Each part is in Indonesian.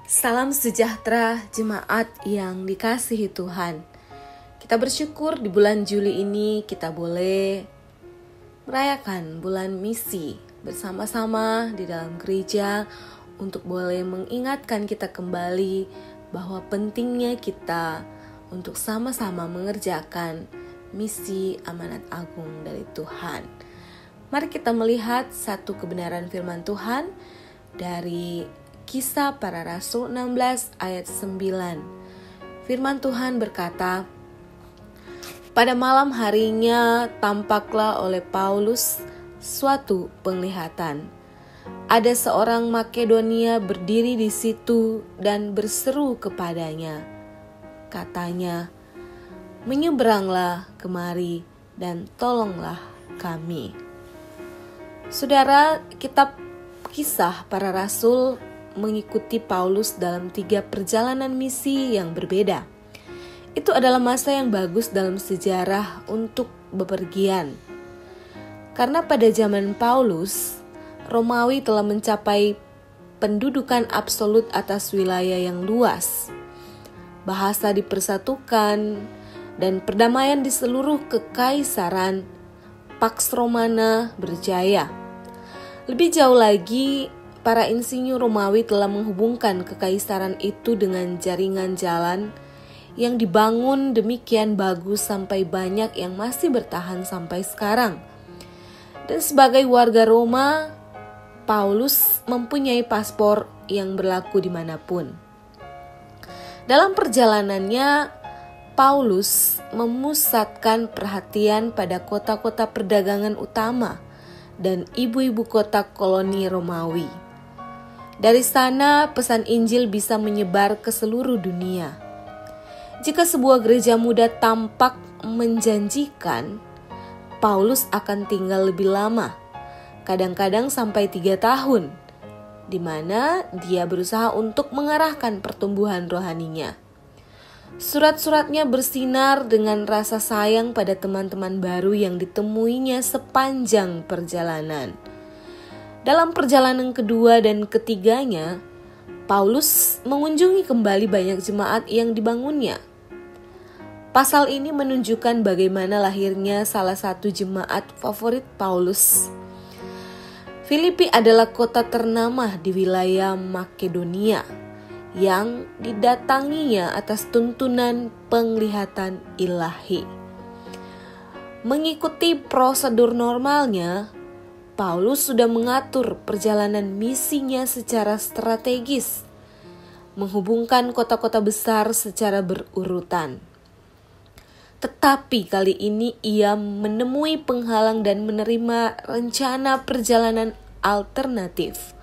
Salam sejahtera jemaat yang dikasihi Tuhan. Kita bersyukur di bulan Juli ini kita boleh merayakan bulan misi bersama-sama di dalam gereja untuk boleh mengingatkan kita kembali bahwa pentingnya kita untuk sama-sama mengerjakan misi amanat agung dari Tuhan. Mari kita melihat satu kebenaran firman Tuhan dari Kisah Para Rasul 16 ayat 9. Firman Tuhan berkata, pada malam harinya tampaklah oleh Paulus suatu penglihatan. Ada seorang Makedonia berdiri di situ dan berseru kepadanya. Katanya, menyeberanglah kemari dan tolonglah kami. Saudara, kitab Kisah Para Rasul mengikuti Paulus dalam 3 perjalanan misi yang berbeda. Itu adalah masa yang bagus dalam sejarah untuk bepergian. Karena pada zaman Paulus, Romawi telah mencapai pendudukan absolut atas wilayah yang luas. Bahasa dipersatukan dan perdamaian di seluruh kekaisaran Pax Romana berjaya. Lebih jauh lagi, para insinyur Romawi telah menghubungkan kekaisaran itu dengan jaringan jalan yang dibangun demikian bagus sampai banyak yang masih bertahan sampai sekarang. Dan sebagai warga Roma, Paulus mempunyai paspor yang berlaku dimanapun. Dalam perjalanannya, Paulus memusatkan perhatian pada kota-kota perdagangan utama dan ibu-ibu kota koloni Romawi. Dari sana pesan Injil bisa menyebar ke seluruh dunia. Jika sebuah gereja muda tampak menjanjikan, Paulus akan tinggal lebih lama, kadang-kadang sampai 3 tahun, di mana dia berusaha untuk mengarahkan pertumbuhan rohaninya. Surat-suratnya bersinar dengan rasa sayang pada teman-teman baru yang ditemuinya sepanjang perjalanan. Dalam perjalanan kedua dan ketiganya, Paulus mengunjungi kembali banyak jemaat yang dibangunnya. Pasal ini menunjukkan bagaimana lahirnya salah satu jemaat favorit Paulus. Filipi adalah kota ternama di wilayah Makedonia yang didatanginya atas tuntunan penglihatan ilahi. Mengikuti prosedur normalnya, Paulus sudah mengatur perjalanan misinya secara strategis, menghubungkan kota-kota besar secara berurutan. Tetapi kali ini ia menemui penghalang dan menerima rencana perjalanan alternatif.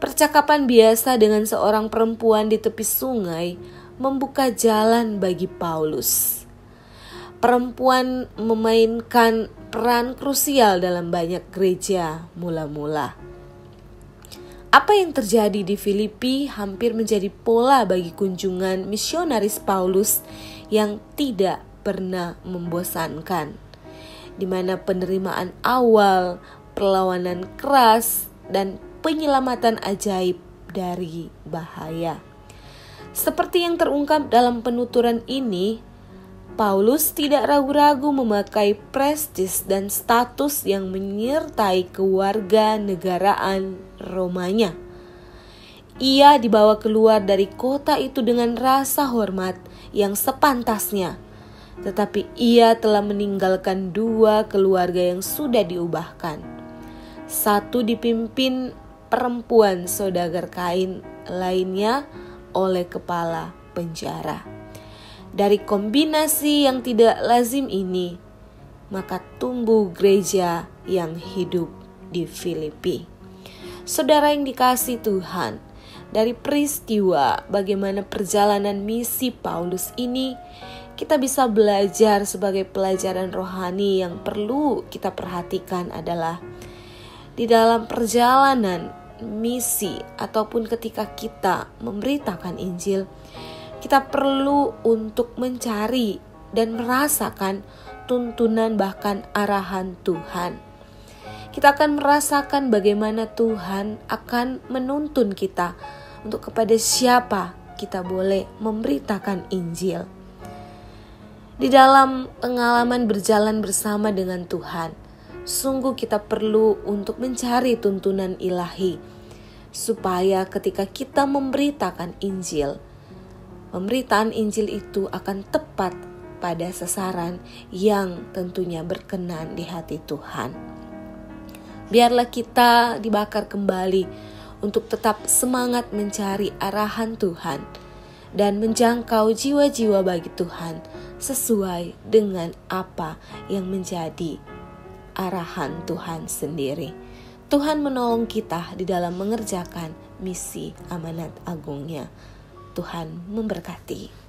Percakapan biasa dengan seorang perempuan di tepi sungai membuka jalan bagi Paulus. Perempuan memainkan peran krusial dalam banyak gereja mula-mula. Apa yang terjadi di Filipi hampir menjadi pola bagi kunjungan misionaris Paulus yang tidak pernah membosankan, di mana penerimaan awal, perlawanan keras, dan penyelamatan ajaib dari bahaya. Seperti yang terungkap dalam penuturan ini, Paulus tidak ragu-ragu memakai prestis dan status yang menyertai kewarganegaraan Romanya. Ia dibawa keluar dari kota itu dengan rasa hormat yang sepantasnya, tetapi ia telah meninggalkan 2 keluarga yang sudah diubahkan. Satu dipimpin perempuan saudagar kain, lainnya oleh kepala penjara. Dari kombinasi yang tidak lazim ini, maka tumbuh gereja yang hidup di Filipi. Saudara yang dikasihi Tuhan, dari peristiwa bagaimana perjalanan misi Paulus ini, kita bisa belajar sebagai pelajaran rohani yang perlu kita perhatikan adalah di dalam perjalanan misi ataupun ketika kita memberitakan Injil, kita perlu untuk mencari dan merasakan tuntunan bahkan arahan Tuhan. Kita akan merasakan bagaimana Tuhan akan menuntun kita untuk kepada siapa kita boleh memberitakan Injil. Di dalam pengalaman berjalan bersama dengan Tuhan, sungguh kita perlu untuk mencari tuntunan ilahi, supaya ketika kita memberitakan Injil, pemberitaan Injil itu akan tepat pada sasaran yang tentunya berkenan di hati Tuhan. Biarlah kita dibakar kembali untuk tetap semangat mencari arahan Tuhan dan menjangkau jiwa-jiwa bagi Tuhan sesuai dengan apa yang menjadi arahan Tuhan sendiri. Tuhan menolong kita di dalam mengerjakan misi amanat agungnya. Tuhan memberkati.